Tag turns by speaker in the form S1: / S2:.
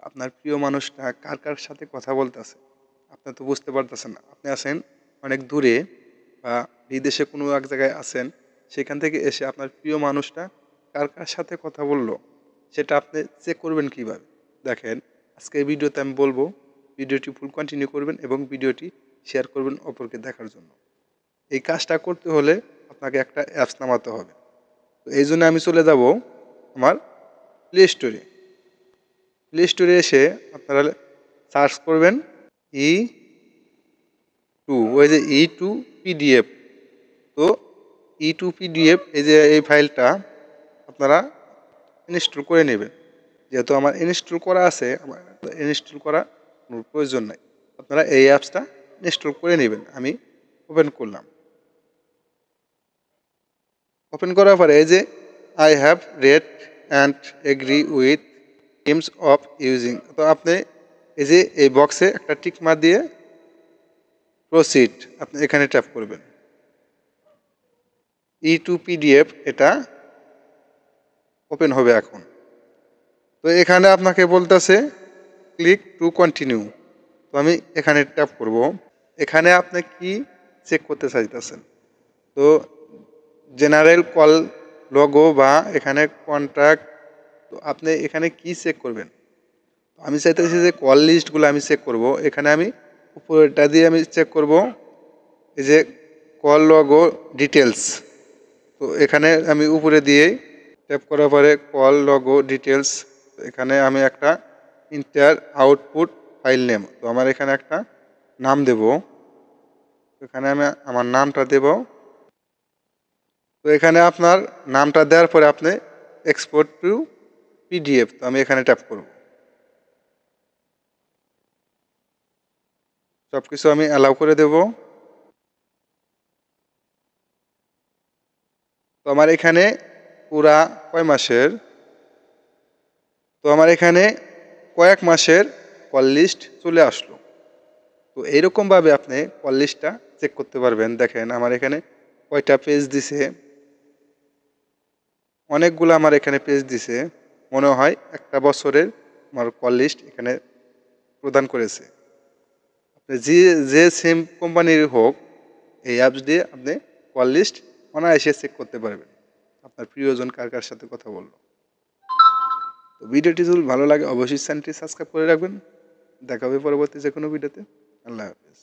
S1: আপনার প্রিয় মানুষটা কার কার সাথে কথা বলতেছে আপনি তো বুঝতে পারতেছেন না। আপনি আছেন অনেক দূরে বা বিদেশে কোনো এক জায়গায় আছেন, সেখান থেকে এসে আপনার প্রিয় মানুষটা কার কার সাথে কথা বললো সেটা আপনি চেক করবেন কীভাবে? দেখেন, আজকে এই ভিডিওতে আমি বলবো, ভিডিওটি ফুল কন্টিনিউ করবেন এবং ভিডিওটি শেয়ার করবেন অপরকে দেখার জন্য। এই কাজটা করতে হলে আপনাকে একটা অ্যাপস নামাতে হবে। তো এই জন্য আমি চলে যাব আমার প্লে স্টোরে। প্লে স্টোরে এসে আপনারা সার্চ করবেন টু, ওই যে টু পিডিএফ। তো টু পিডিএফ, এই যে এই ফাইলটা আপনারা ইনস্টল করে নেবেন। যেহেতু আমার ইনস্টল করা আছে, আমার ইনস্টল করা কোনো প্রয়োজন নাই। আপনারা এই অ্যাপসটা ইনস্টল করে নেবেন। আমি ওপেন করলাম। ওপেন করার পরে এই যে I have read and agree with teams of using, তো আপনি এই যে এই বক্সে একটা টিক মার দিয়ে প্রসিড আপনি এখানে ট্যাপ করবেন। টু পিডিএফ এটা ওপেন হবে এখন। তো এখানে আপনাকে বলতেছে ক্লিক টু কন্টিনিউ। তো আমি এখানে ট্যাপ করব। এখানে আপনি কি চেক করতে চাইতেছেন? তো জেনারেল কল লোগো বা এখানে কন্ট্যাক্ট, তো আপনি এখানে কি চেক করবেন? আমি চাইতেছি যে কল লিস্টগুলো আমি চেক করব। এখানে আমি উপরেটা দিয়ে আমি চেক করব এই যে কল লোগো ডিটেলস। তো এখানে আমি উপরে দিয়েই ট্যাপ করার পরে কল লোগো ডিটেলস, এখানে আমি একটা ইন্টার আউটপুট ফাইল নেম, তো আমার এখানে একটা নাম দেব। এখানে আমি আমার নামটা দেব। তো এখানে আপনার নামটা দেওয়ার পরে আপনি এক্সপোর্ট টু পিডিএফ, তো আমি এখানে ট্যাপ করব। সব কিছু আমি অ্যালাউ করে দেব। তো আমার এখানে পুরা কয় মাসের, তো আমার এখানে কয়েক মাসের কল লিস্ট চলে আসলো। তো এইরকমভাবে আপনি কল লিস্টটা চেক করতে পারবেন। দেখেন আমার এখানে কয়টা পেজ দিছে, অনেকগুলো আমার এখানে পেজ দিছে। মনে হয় একটা বছরের আমার কল লিস্ট এখানে প্রদান করেছে। আপনি যে যে সিম কোম্পানির হোক, এই অ্যাপস দিয়ে আপনি কল লিস্ট অনায়াসে চেক করতে পারবেন আপনার প্রিয়জন কার কার সাথে কথা বললো। তো ভিডিওটি যদি ভালো লাগে অবশ্যই চ্যানেলটি সাবস্ক্রাইব করে রাখবেন। দেখা হবে পরবর্তী যে কোনো ভিডিওতে। আল্লাহ হাফেজ।